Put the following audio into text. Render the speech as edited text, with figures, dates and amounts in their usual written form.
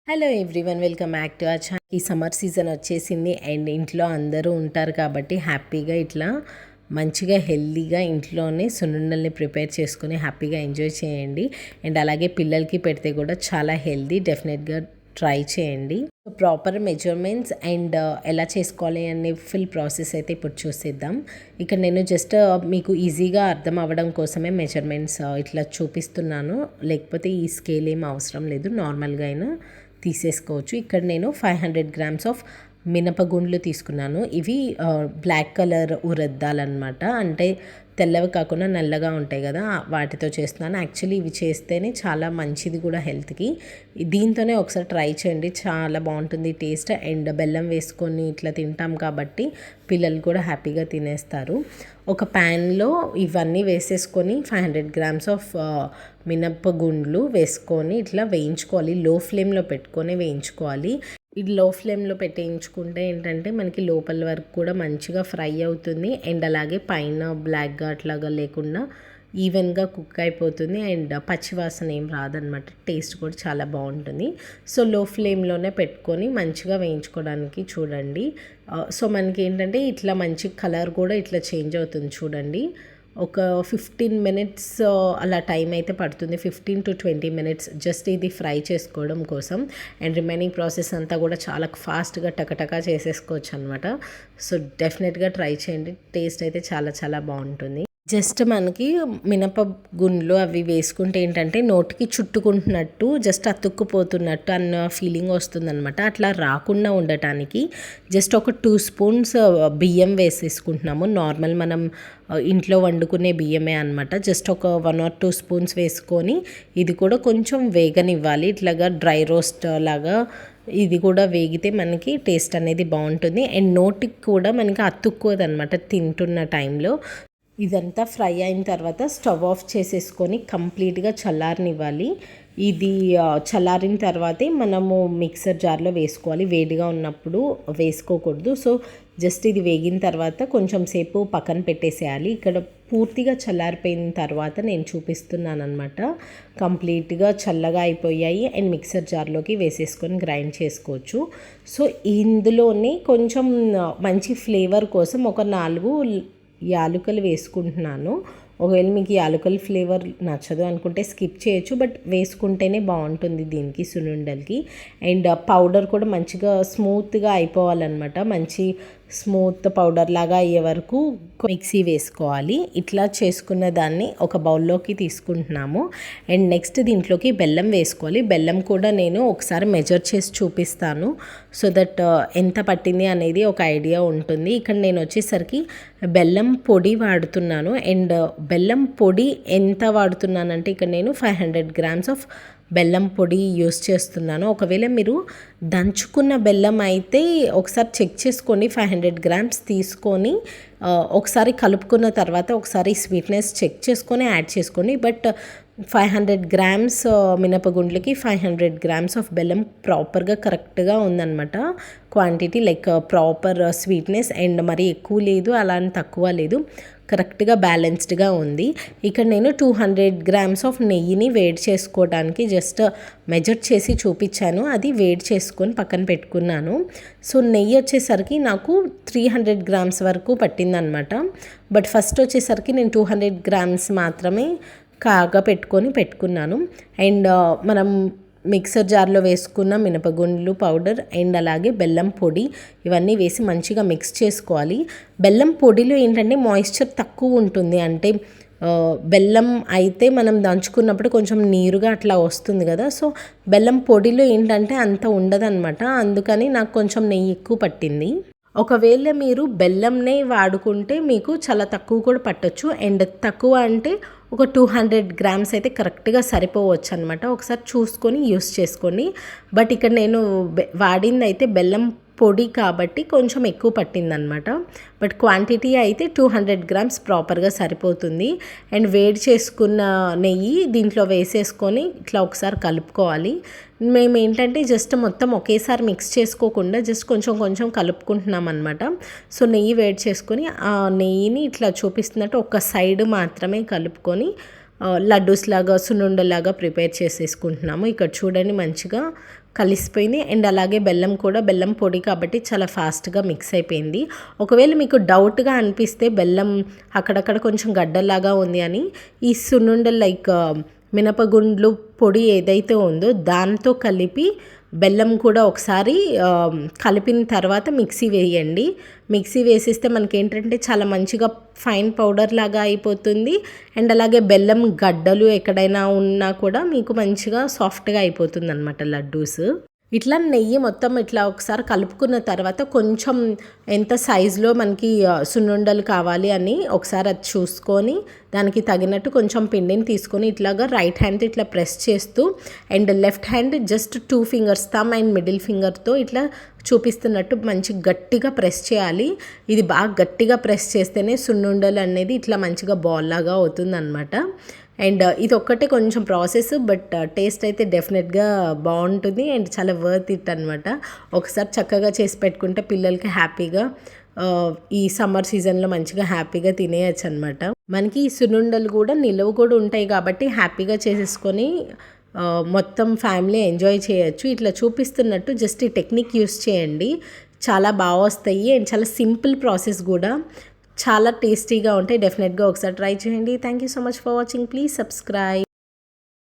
Hello everyone, welcome back to our channel. ఈ summer season వచ్చేసింది and ఇంట్లో అందరూ ఉంటారు కాబట్టి హ్యాపీగా ఇట్లా మంచిగా హెల్తీగా ఇంట్లోనే సున్నుండల్ని ప్రిపేర్ చేసుకుని హ్యాపీగా ఎంజాయ్ చేయండి. అండ్ అలాగే పిల్లలకి పెడితే కూడా చాలా హెల్తీ, డెఫినెట్గా ట్రై చేయండి. ప్రాపర్ మెజర్మెంట్స్ అండ్ ఎలా చేసుకోవాలి అనే ఫుల్ ప్రాసెస్ అయితే ఇప్పుడు చూసేద్దాం. ఇక్కడ నేను జస్ట్ మీకు ఈజీగా అర్థం అవ్వడం కోసమే మెజర్మెంట్స్ ఇట్లా చూపిస్తున్నాను, లేకపోతే ఈ స్కేల్ ఏం అవసరం లేదు, నార్మల్గా అయినా తీసేసుకోవచ్చు. ఇక్కడ నేను 500 గ్రామ్స్ ఆఫ్ మినపగుండ్లు తీసుకున్నాను. ఇవి బ్లాక్ కలర్ ఉరద్దాలన్నమాట, అంటే తెల్లవి కాకుండా నల్లగా ఉంటాయి కదా, వాటితో చేస్తున్నాను. యాక్చువల్లీ ఇవి చేస్తేనే చాలా మంచిది కూడా హెల్త్కి. దీంతోనే ఒకసారి ట్రై చేయండి, చాలా బాగుంటుంది టేస్ట్. అండ్ బెల్లం వేసుకొని ఇట్లా తింటాం కాబట్టి పిల్లలు కూడా హ్యాపీగా తినేస్తారు. ఒక ప్యాన్లో ఇవన్నీ వేసేసుకొని 500 గ్రామ్స్ ఆఫ్ మినపగుండ్లు వేసుకొని ఇట్లా వేయించుకోవాలి. లో ఫ్లేమ్లో పెట్టుకొని వేయించుకోవాలి. ఇది లో ఫ్లేమ్లో పెట్టేయించుకుంటే ఏంటంటే మనకి లోపల వరకు కూడా మంచిగా ఫ్రై అవుతుంది. అండ్ అలాగే పైన బ్లాక్గా అట్లాగా లేకుండా ఈవెన్గా కుక్ అయిపోతుంది. అండ్ పచ్చివాసన ఏం రాదనమాట, టేస్ట్ కూడా చాలా బాగుంటుంది. సో లో ఫ్లేమ్లోనే పెట్టుకొని మంచిగా వేయించుకోవడానికి చూడండి. సో మనకి ఏంటంటే ఇట్లా మంచి కలర్ కూడా ఇట్లా చేంజ్ అవుతుంది చూడండి. ఒక 15 మినిట్స్ అలా టైం అయితే పడుతుంది, 15 to 20 మినిట్స్ జస్ట్ ఇది ఫ్రై చేసుకోవడం కోసం. అండ్ రిమైనింగ్ ప్రాసెస్ అంతా కూడా చాలా ఫాస్ట్గా టకటకా చేసేసుకోవచ్చు అనమాట. సో డెఫినెట్గా ట్రై చేయండి, టేస్ట్ అయితే చాలా చాలా బాగుంటుంది. జస్ట్ మనకి మినప గుండ్లు అవి వేసుకుంటే ఏంటంటే నోటికి చుట్టుకుంటున్నట్టు, జస్ట్ అతుక్కుపోతున్నట్టు అన్న ఫీలింగ్ వస్తుందన్నమాట. అట్లా రాకుండా ఉండటానికి జస్ట్ ఒక 2 స్పూన్స్ బియ్యం వేసేసుకుంటున్నాము. నార్మల్ మనం ఇంట్లో వండుకునే బియ్యమే అనమాట. జస్ట్ ఒక 1 or 2 స్పూన్స్ వేసుకొని ఇది కూడా కొంచెం వేగనివ్వాలి. ఇట్లాగా డ్రై రోస్ట్ లాగా ఇది కూడా వేగితే మనకి టేస్ట్ అనేది బాగుంటుంది. అండ్ నోటికి కూడా మనకి అతుక్కోదు అనమాట తింటున్న టైంలో. ఇదంతా ఫ్రై అయిన తర్వాత స్టవ్ ఆఫ్ చేసేసుకొని కంప్లీట్గా చల్లారనివ్వాలి. ఇది చల్లారిన తర్వాతే మనము మిక్సర్ జార్లో వేసుకోవాలి, వేడిగా ఉన్నప్పుడు వేసుకోకూడదు. సో జస్ట్ ఇది వేగిన తర్వాత కొంచెం సేపు పక్కన పెట్టేసేయాలి. ఇక్కడ పూర్తిగా చల్లారిపోయిన తర్వాత నేను చూపిస్తున్నాను అనమాట. కంప్లీట్గా చల్లగా అయిపోయాయి అండ్ మిక్సర్ జార్లోకి వేసేసుకొని గ్రైండ్ చేసుకోవచ్చు. సో ఇందులోనే కొంచెం మంచి ఫ్లేవర్ కోసం ఒక 4 యాలకులు వేసుకుంటున్నాను. ఒకవేళ మీకు యాలకుల ఫ్లేవర్ నచ్చదు అనుకుంటే స్కిప్ చేయొచ్చు, బట్ వేసుకుంటేనే బాగుంటుంది దీనికి సున్నుండలకి. అండ్ పౌడర్ కూడా మంచిగా స్మూత్గా అయిపోవాలన్నమాట, మంచి స్మూత్ పౌడర్ లాగా అయ్యే వరకు మిక్సీ వేసుకోవాలి. ఇట్లా చేసుకున్న దాన్ని ఒక బౌల్లోకి తీసుకుంటున్నాము. అండ్ నెక్స్ట్ దీంట్లోకి బెల్లం వేసుకోవాలి. బెల్లం కూడా నేను ఒకసారి మెజర్ చేసి చూపిస్తాను, సో దట్ ఎంత పట్టింది అనేది ఒక ఐడియా ఉంటుంది. ఇక్కడ నేను వచ్చేసరికి బెల్లం పొడి వాడుతున్నాను. అండ్ బెల్లం పొడి ఎంత వాడుతున్నానంటే ఇక్కడ నేను 500 గ్రామ్స్ ఆఫ్ బెల్లం పొడి యూస్ చేస్తున్నాను. ఒకవేళ మీరు దంచుకున్న బెల్లం అయితే ఒకసారి చెక్ చేసుకోండి. 500 గ్రామ్స్ తీసుకొని ఒకసారి కలుపుకున్న తర్వాత ఒకసారి స్వీట్నెస్ చెక్ చేసుకొని యాడ్ చేసుకోండి. బట్ 500 గ్రామ్స్ మినపగుండ్లకి 500 గ్రామ్స్ ఆఫ్ బెల్లం ప్రాపర్గా కరెక్ట్గా ఉందన్నమాట quantity, like proper sweetness. And మరీ ఎక్కువ లేదు, అలా అని తక్కువ లేదు, కరెక్ట్గా బ్యాలెన్స్డ్గా ఉంది. ఇక్కడ నేను 200 గ్రామ్స్ ఆఫ్ నెయ్యిని వేడి చేసుకోవడానికి జస్ట్ మెజర్ చేసి చూపించాను, అది వేడి చేసుకొని పక్కన పెట్టుకున్నాను. సో నెయ్యి వచ్చేసరికి నాకు 300 గ్రామ్స్ వరకు పట్టిందనమాట. బట్ ఫస్ట్ వచ్చేసరికి నేను 200 గ్రామ్స్ మాత్రమే పెట్టుకున్నాను. అండ్ మనం మిక్సర్ జార్లో వేసుకున్న మినపగుండ్లు పౌడర్ అండ్ అలాగే బెల్లం పొడి ఇవన్నీ వేసి మంచిగా మిక్స్ చేసుకోవాలి. బెల్లం పొడిలో ఏంటంటే మాయిశ్చర్ తక్కువ ఉంటుంది, అంటే బెల్లం అయితే మనం దంచుకున్నప్పుడు కొంచెం నీరుగా అట్లా వస్తుంది కదా, సో బెల్లం పొడిలో ఏంటంటే అంత ఉండదన్నమాట. అందుకని నాకు కొంచెం నెయ్యి ఎక్కువ పట్టింది. ఒకవేళ మీరు బెల్లంనే వాడుకుంటే మీకు చాలా తక్కువ కూడా పట్టొచ్చు. అండ్ తక్కువ అంటే ఒక 200 గ్రామ్స్ అయితే కరెక్ట్గా సరిపోవచ్చు అనమాట. ఒకసారి చూసుకొని యూస్ చేసుకోండి. బట్ ఇక్కడ నేను వాడింది అయితే బెల్లం పొడి కాబట్టి కొంచెం ఎక్కువ పట్టిందనమాట. బట్ క్వాంటిటీ అయితే 200 గ్రామ్స్ ప్రాపర్గా సరిపోతుంది. అండ్ వేడి చేసుకున్న నెయ్యి దీంట్లో వేసేసుకొని ఇట్లా ఒకసారి కలుపుకోవాలి. మేము ఏంటంటే జస్ట్ మొత్తం ఒకేసారి మిక్స్ చేసుకోకుండా జస్ట్ కొంచెం కొంచెం కలుపుకుంటున్నాం అనమాట. సో నెయ్యి వేడి చేసుకొని ఆ నెయ్యిని ఇట్లా చూపిస్తున్నట్టు ఒక సైడ్ మాత్రమే కలుపుకొని లడ్డూస్ లాగా సున్నుండలాగా ప్రిపేర్ చేసేసుకుంటున్నాము. ఇక్కడ చూడండి మంచిగా కలిసిపోయింది. అండ్ అలాగే బెల్లం కూడా, బెల్లం పొడి కాబట్టి చాలా ఫాస్ట్గా మిక్స్ అయిపోయింది. ఒకవేళ మీకు డౌట్గా అనిపిస్తే బెల్లం అక్కడక్కడ కొంచెం గడ్డలాగా ఉంది అని, ఈ సున్నుండలు లైక్ మినపగుండ్లు పొడి ఏదైతే ఉందో దాంతో కలిపి బెల్లం కూడా ఒకసారి కలిపిన తర్వాత మిక్సీ వేయండి. మిక్సీ వేసిస్తే మనకి ఏంటంటే చాలా మంచిగా ఫైన్ పౌడర్ లాగా అయిపోతుంది. అండ్ అలాగే బెల్లం గడ్డలు ఎక్కడైనా ఉన్నా కూడా మీకు మంచిగా సాఫ్ట్గా అయిపోతుంది అనమాట లడ్డూస్. ఇట్లా నెయ్యి మొత్తం ఇట్లా ఒకసారి కలుపుకున్న తర్వాత కొంచెం ఎంత సైజులో మనకి సున్నుండలు కావాలి అని ఒకసారి అది చూసుకొని దానికి తగినట్టు కొంచెం పిండిని తీసుకొని ఇట్లాగా రైట్ హ్యాండ్తో ఇట్లా ప్రెస్ చేస్తూ and left hand just 2 fingers thumb and middle ఫింగర్తో ఇట్లా చూపిస్తున్నట్టు మంచి గట్టిగా ప్రెస్ చేయాలి. ఇది బాగా గట్టిగా ప్రెస్ చేస్తేనే సున్నుండలు అనేది ఇట్లా మంచిగా బాల్ లాగా అవుతుంది అనమాట. అండ్ ఇది ఒక్కటే కొంచెం ప్రాసెస్, బట్ టేస్ట్ అయితే డెఫినెట్గా బాగుంటుంది అండ్ చాలా వర్త్ ఇట్ అనమాట. ఒకసారి చక్కగా చేసి పెట్టుకుంటే పిల్లలకి హ్యాపీగా ఈ సమ్మర్ సీజన్లో మంచిగా హ్యాపీగా తినేయచ్చు అనమాట. మనకి ఈ సున్నుండలు కూడా నిలువ కూడా ఉంటాయి కాబట్టి హ్యాపీగా చేసేసుకొని మొత్తం ఫ్యామిలీ ఎంజాయ్ చేయొచ్చు. ఇట్లా చూపిస్తున్నట్టు జస్ట్ ఈ టెక్నిక్ యూస్ చేయండి, చాలా బాగా వస్తాయి అండ్ చాలా సింపుల్ ప్రాసెస్ కూడా, చాలా టేస్టీగా ఉంటాయి. డెఫినెట్గా ఒకసారి ట్రై చేయండి. Thank you so much for watching. Please subscribe.